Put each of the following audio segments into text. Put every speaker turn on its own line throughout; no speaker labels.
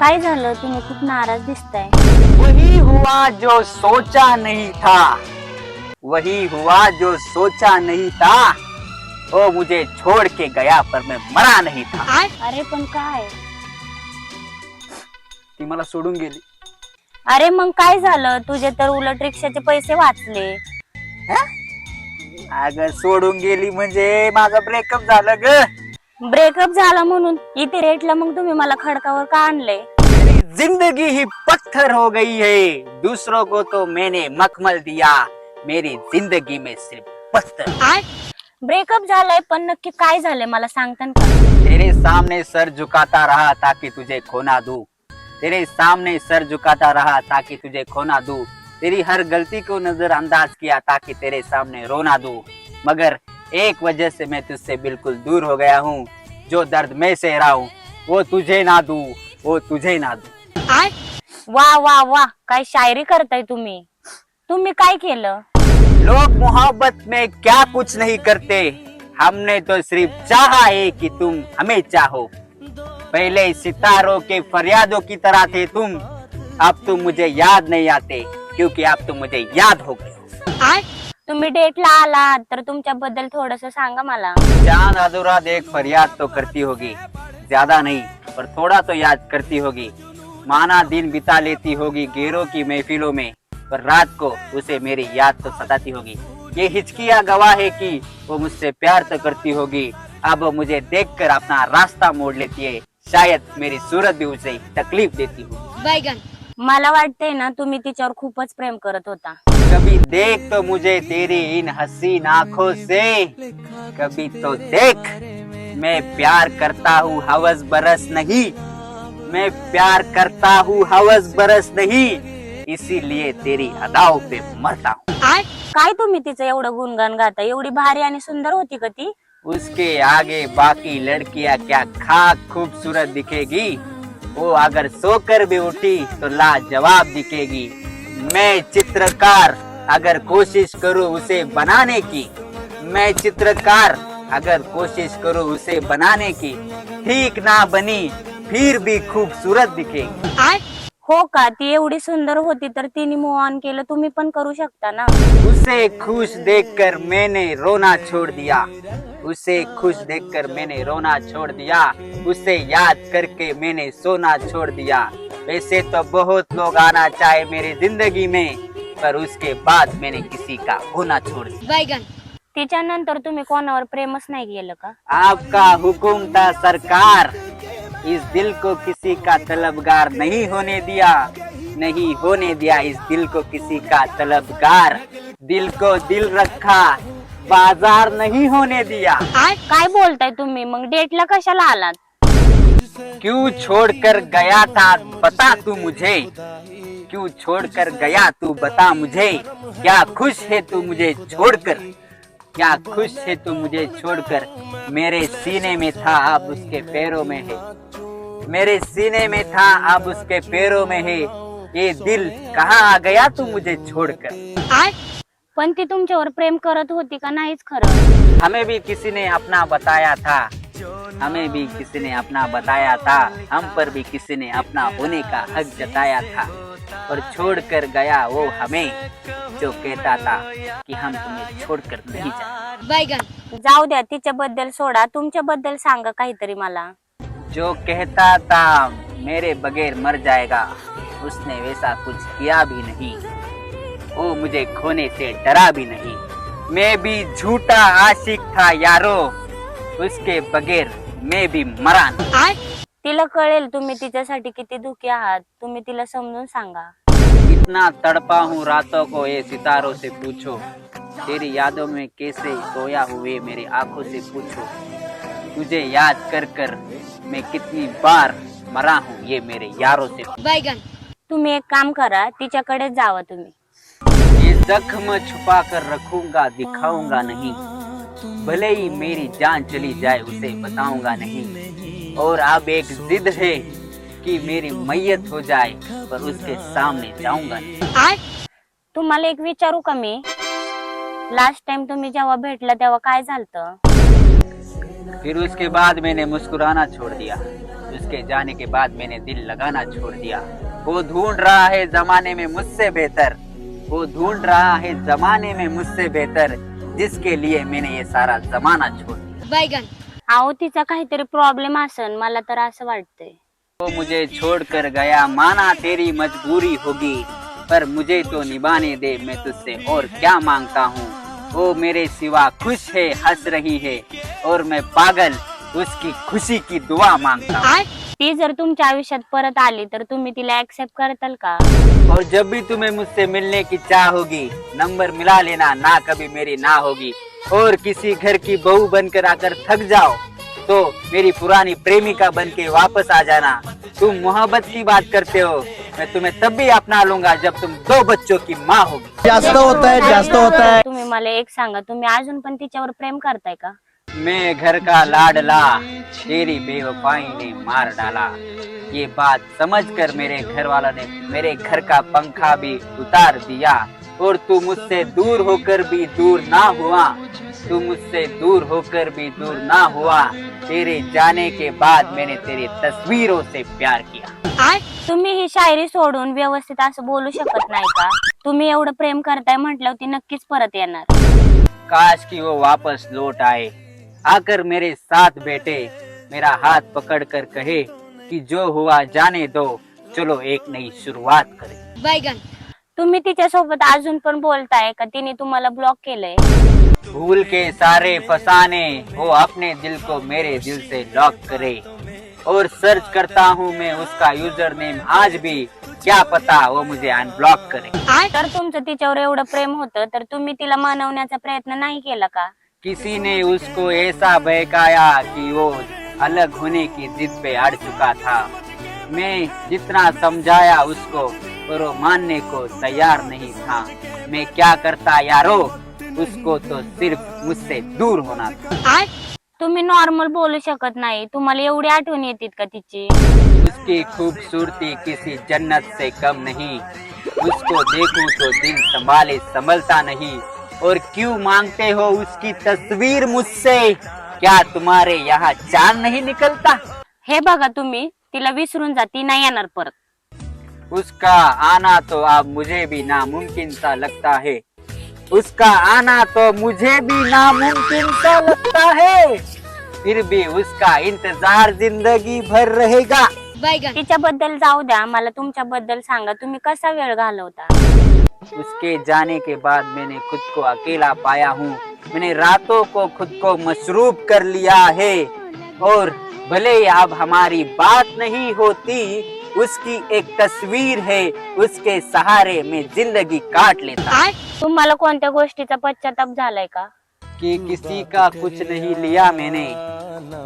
काय झालं? तुम्ही खूप नाराज दिसताय.
वही हुआ जो सोचा नहीं था, वही हुआ जो सोचा नहीं था। वो मुझे छोड़ के गया पर मैं मरा नहीं था।
अरे पण काय?
ती मला सोडून गेली।
अरे मग काय झालं? तुझे तर उलट रिक्षाचे पैसे वाचले.
अगं सोडून गेली म्हणजे माझा ब्रेकअप झालं ग।
ब्रेकअप झाला म्हणून इथे रेटला मग तुम्ही मला खडकावर का आणले?
मेरी जिंदगी ही पत्थर हो गई है, दूसरों को तो मैंने मखमल दिया, मेरी जिंदगी में सिर्फ पत्थर।
ब्रेकअप झालाय पण नक्की काय झालंय मला सांगता का?
तेरे सामने सर झुकाता रहा ताकि तुझे खोना दूं, तेरे सामने सर झुकाता रहा ताकि तुझे खोना दूं, तेरी हर गलती को नजरअंदाज किया ताकि तेरे सामने रोना दूं, मगर एक वजह से मैं तुझसे बिल्कुल दूर हो गया हूँ। जो दर्द मैं सह रहा हूँ वो तुझे ना दूं, वो तुझे ना दूं।
वाह वाह वाह, काय शायरी करताय तुम्ही. तुम्ही काय केलं?
लोग मोहब्बत में क्या कुछ नहीं करते, हमने तो सिर्फ चाहा है कि तुम हमें चाहो। पहले सितारों के फरियादों की तरह थे तुम, अब तुम मुझे याद नहीं आते क्योंकि अब तुम मुझे याद हो गए हो।
तुम्ही डेटला आलात तर तुमच्याबद्दल थोडंसं सांगा मला.
चांद अधूरा देख फरियाद तो करती होगी, ज्यादा नहीं पर थोड़ा तो याद करती होगी। माना दिन बिता लेती होगी गैरों की महफिलों में, पर रात को उसे मेरी याद तो सताती होगी। ये हिचकियां गवाह है कि वो मुझसे प्यार तो करती होगी, अब वो मुझे देखकर अपना रास्ता मोड़ लेती है, शायद मेरी सूरत भी उसे तकलीफ देती हो।
मला वाटतंय ना तुम्ही तिच्यावर खूपच प्रेम करत होता.
कभी देख तो मुझे तेरी इन हसीन आंखों से, कभी तो देख मैं प्यार करता हूँ हवस बरस नहीं, मैं प्यार करता हूँ हवस बरस नहीं, इसीलिए तेरी अदाओं पे मरता हूँ।
काय तुम्ही तिचं एवढं गुणगान गाता? एवढी भारी आणि सुंदर होती का ती?
उसके आगे बाकी लड़कियां क्या खाक खूबसूरत दिखेगी, वो अगर सोकर भी उठी तो लाजवाब दिखेगी। मैं चित्रकार अगर कोशिश करूँ उसे बनाने की, मैं चित्रकार अगर कोशिश करूँ उसे बनाने की, ठीक ना बनी फिर भी खूबसूरत दिखेगी।
हो का? ती एवढी सुंदर होती तर तिने मूव ऑन केलं, तुम्ही पण करू शकता ना.
उसे खुश देखकर मैंने रोना छोड़ दिया, उसे खुश देखकर मैंने रोना छोड़ दिया, उसे याद करके मैंने सोना छोड़ दिया। वैसे तो बहुत लोग आना चाहे मेरी जिंदगी में, पर उसके बाद मैंने किसी का होना छोड़ दिया।
तिच्यानंतर तुम्ही कोणावर प्रेमच नाही केलं का?
आपका हुक्म था सरकार, इस दिल को किसी का तलबगार नहीं होने दिया, नहीं होने दिया इस दिल को किसी का तलबगार, दिल को दिल रखा बाजार नहीं होने दिया।
काय बोलताय तुम्ही? मग डेटला कशाला आलात?
क्यों छोड़कर गया था बता तू मुझे, क्यों छोड़कर गया तू बता मुझे, क्या खुश है तू मुझे छोड़कर, क्या खुश है तू मुझे छोड़कर, मेरे सीने में था अब उसके पैरों में है, मेरे सीने में था अब उसके पैरों में है, ये दिल कहाँ आ गया तू मुझे छोड़कर।
पण ती तुमच्यावर प्रेम करत होती का नाहीच खरं?
हमें भी किसी ने अपना बताया था, हमें भी किसी ने अपना बताया था, हम पर भी किसी ने अपना होने का हक जताया था, पर छोड़कर गया वो हमें जो कहता था कि हम तुम्हें छोड़कर नहीं जाएंगे।
जाऊ द्या, तिच्याबद्दल सोडा, तुमच्याबद्दल सांगा काहीतरी मला.
जो कहता था मेरे बगैर मर जाएगा, उसने वैसा कुछ किया भी नहीं, वो मुझे खोने से डरा भी नहीं, मैं भी झूठा आशिक था यारो, उसके बगैर मैं भी मरा नहीं।
तिला कळेल तुम्ही तिच्यासाठी किती दुखी आहात, तुम्ही तिला समजून सांगा.
इतना तड़पा हूँ रातों को ये सितारों से पूछो, तेरी यादों में कैसे सोया हुए मेरी आंखों से पूछो, तुझे याद कर कर मैं कितनी बार मरा हूँ ये मेरे यारों से।
तुम्ही एक काम करा, तिच्याकडे जावा तुम्ही.
ये जख्म छुपा कर रखूंगा दिखाऊंगा नहीं, भले ही मेरी जान चली जाए उसे बताऊंगा नहीं, और अब एक जिद है कि मेरी मैयत हो जाए पर उसके सामने जाऊंगा नहीं।
तुम्हाला एक विचारू का मी? लास्ट टाइम तुम्ही जेव्हा भेटला तेव्हा काय झालं?
फिर उसके बाद मैंने मुस्कुराना छोड़ दिया, उसके जाने के बाद मैंने दिल लगाना छोड़ दिया। वो ढूंढ रहा है जमाने में मुझसे बेहतर, वो ढूंढ रहा है जमाने में मुझसे बेहतर, जिसके लिए मैंने ये सारा जमाना छोड़ दिया।
अहो तिचा काहीतरी प्रॉब्लेम असन, मला तर असं वाटतंय।
वो मुझे छोड़कर गया, माना तेरी मजबूरी होगी, पर मुझे तो निभाने दे, मैं तुझसे और क्या मांगता हूँ। वो मेरे सिवा खुश है, हंस रही है, और मैं पागल उसकी खुशी की दुआ मांगता हूँ।
ती जर तुमच्या आयुष्यात परत आली तर तुम्ही तिला ऍक्सेप्ट करताल का?
और जब भी तुम्हें मुझसे मिलने की चाह होगी, नंबर मिला लेना, ना कभी मेरी ना होगी। और किसी घर की बहू बनकर आकर थक जाओ तो मेरी पुरानी प्रेमिका बनके वापस आ जाना। तुम मोहब्बत की बात करते हो, मैं तुम्हें तब भी अपना लूंगा जब तुम 2 बच्चों की माँ होगी।
जास्त होता है।
तुम्ही मला एक सांगा, तुम्ही अजून पण तिच्यावर प्रेम करताय का?
मैं घर का लाडला, तेरी बेवफाई ने मार डाला। ये बात समझकर मेरे घर वालों ने मेरे घर का पंखा भी उतार दिया, और तू मुझसे दूर होकर भी दूर ना हुआ, तू मुझसे दूर होकर भी दूर ना हुआ। तेरे जाने के बाद मैंने तेरी तस्वीरों से प्यार किया।
तुम्ही ही शायरी सोडून व्यवस्थित असं बोलू शकत नाही का? तुम्ही एवढं प्रेम करताय म्हटल्यावर ती नक्कीच परत येणार।
काश कि वो वापस लौट आए, आकर मेरे साथ बैठे, मेरा हाथ पकड़कर कहे कि जो हुआ जाने दो, चलो एक नई शुरुआत करें।
तुम्ही तिच्या सोबत अजून पण बोलताय का? तिने तुम्हाला ब्लॉक केलंय?
भूल के सारे फसाने, वो अपने दिल को मेरे दिल से लॉक करे, और सर्च करता हूँ मैं उसका यूजर नेम आज भी, क्या पता वो मुझे अनब्लॉक करे।
तर तुमचं तिच्यावर एवढं प्रेम होतं तर तुम्ही तिला मनवण्याचा प्रयत्न नाही केला का?
किसी ने उसको ऐसा बहकाया कि वो अलग होने की जिद पे अड़ चुका था। मैं जितना समझाया उसको, पर वो मानने को तैयार नहीं था। मैं क्या करता यारो, उसको तो सिर्फ मुझसे दूर होना था।
तुम्ही नॉर्मल बोलू शकत नाही? तुम्हाला एवढी आठवण येते का तिची?
उसकी खूबसूरती किसी जन्नत से कम नहीं, उसको देखूं तो दिल संभाले संभलता नहीं। और क्यों मांगते हो उसकी तस्वीर मुझसे, क्या तुम्हारे यहाँ चांद नहीं निकलता?
हे बघा, तुम्ही तिला विसरून जा, ती नाही येणार परत।
उसका आना तो अब मुझे भी नामुमकिन सा लगता है, उसका आना तो मुझे भी नामुमकिन सा लगता है, फिर भी उसका इंतजार जिंदगी भर रहेगा।
तिच्याबद्दल जाऊ द्या, मला तुमच्याबद्दल सांगा, तुम्ही कसा वेळ घालवता?
उसके जाने के बाद मैंने खुद को अकेला पाया हूँ, मैंने रातों को खुद को मशरूब कर लिया है, और भले ही अब हमारी बात नहीं होती, उसकी एक तस्वीर है, उसके सहारे में जिंदगी काट लेता।
तुम्हाला कोणत्या गोष्टीचा पश्चाताप झालाय का?
कि किसी का कुछ नहीं लिया मैंने,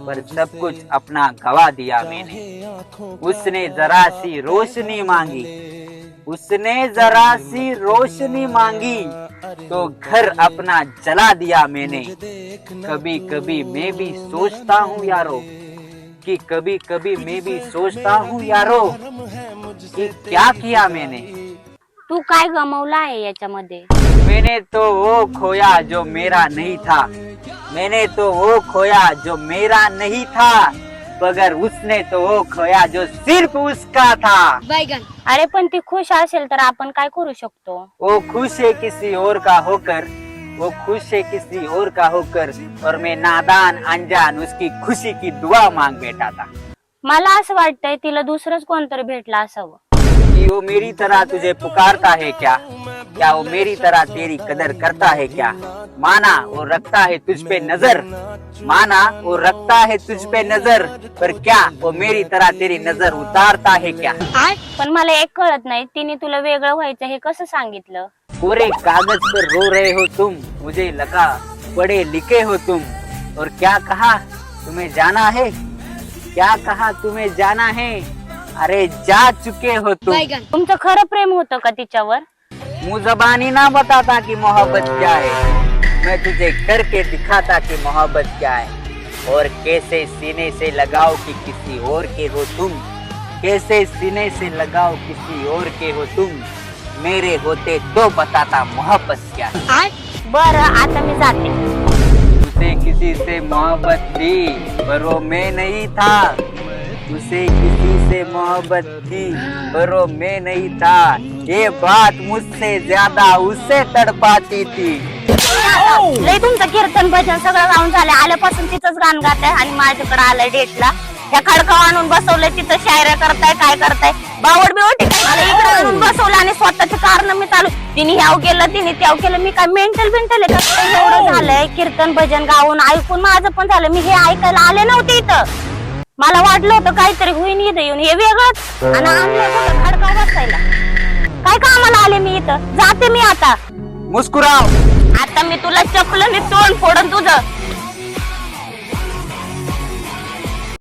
पर सब कुछ अपना गवा दिया मैंने। उसने जरा सी रोशनी मांगी, उसने जरा सी रोशनी मांगी, तो घर अपना जला दिया मैंने। कभी कभी मैं भी सोचता हूँ यारो, कि कभी कभी मैं भी सोचता हूँ यारो, कि क्या किया मैंने।
तू काय गमावला आहे याच्यामध्ये?
मैंने तो वो खोया जो मेरा नहीं था, मैंने तो वो खोया जो मेरा नहीं था, मगर उसने तो वो खोया जो सिर्फ उसका था।
अरे पण ती खुश असेल तर आपण काय करू शकतो?
वो खुश है किसी और का होकर, वो खुश है किसी और का होकर, और मैं नादान अनजान उसकी खुशी की दुआ मांग बैठा था।
मला असं वाटतंय तिला दुसरंच कोणतरी भेटला असावं।
कि वो मेरी तरह तुझे पुकारता है क्या, क्या वो मेरी तरह तेरी कदर करता है क्या? माना वो रखता है तुझ पे नजर, माना वो रखता है तुझ पे नजर, पर क्या वो मेरी तरह तेरी नजर उतारता है क्या?
पण मला एक कळत नाही, तिने तुला वेगळं व्हायचं हे कसं सांगितलं?
पूरे कागज पर रो रहे हो तुम, मुझे लगा पढ़े लिखे हो तुम, और क्या कहा तुम्हें जाना है, क्या कहा तुम्हें जाना है, अरे जा चुके हो तुम।
तुमचं खरं प्रेम होतं का तिच्यावर?
मुँह जबानी ना बताता कि मोहब्बत क्या है, मैं तुझे करके दिखाता कि मोहब्बत क्या है। और कैसे सीने से लगाओ कि किसी और के हो तुम, कैसे सीने से लगाओ किसी और के हो तुम, मेरे होते तो बताता मोहब्बत क्या है।
बरं आता मी जाते।
तुझे किसी से मोहब्बत थी, पर वो मैं नहीं था, उसे किसी से मोहब्बत थी पर वो मैं नहीं था, ये बात मुझसे ज्यादा उससे तड़पाती थी.
लय तुमचं कीर्तन भजन सगळं गाऊन झालं. आल्यापासून तिचंच गाणं गाताय आणि माझ्याकडे आलाय डेटला. ह्या खडकाव आणून बसवलंय, तिथं शायऱ्या करताय, काय करताय, बावड बिवड मला इकडे आणून बसवलं आणि स्वतःचे कारण मी चालू. तिने ह्याव केलं, तिने त्याव केलं. मी काय मेंटल आहे का? एवढं झालंय कीर्तन भजन गाऊन ऐकून माझं पण झालं. मी हे ऐकायला आले नव्हते इथं. मला वाटलं होतं काहीतरी होईन इथं येऊन, हे वेगळंच. आणि आणलं कुठं खडकाव बसायला. काय कामाला आले मी इथं? जाते मी आता.
मुस्कुराओ.
आता मी तुला चपलं तोंड फोडून तुझं.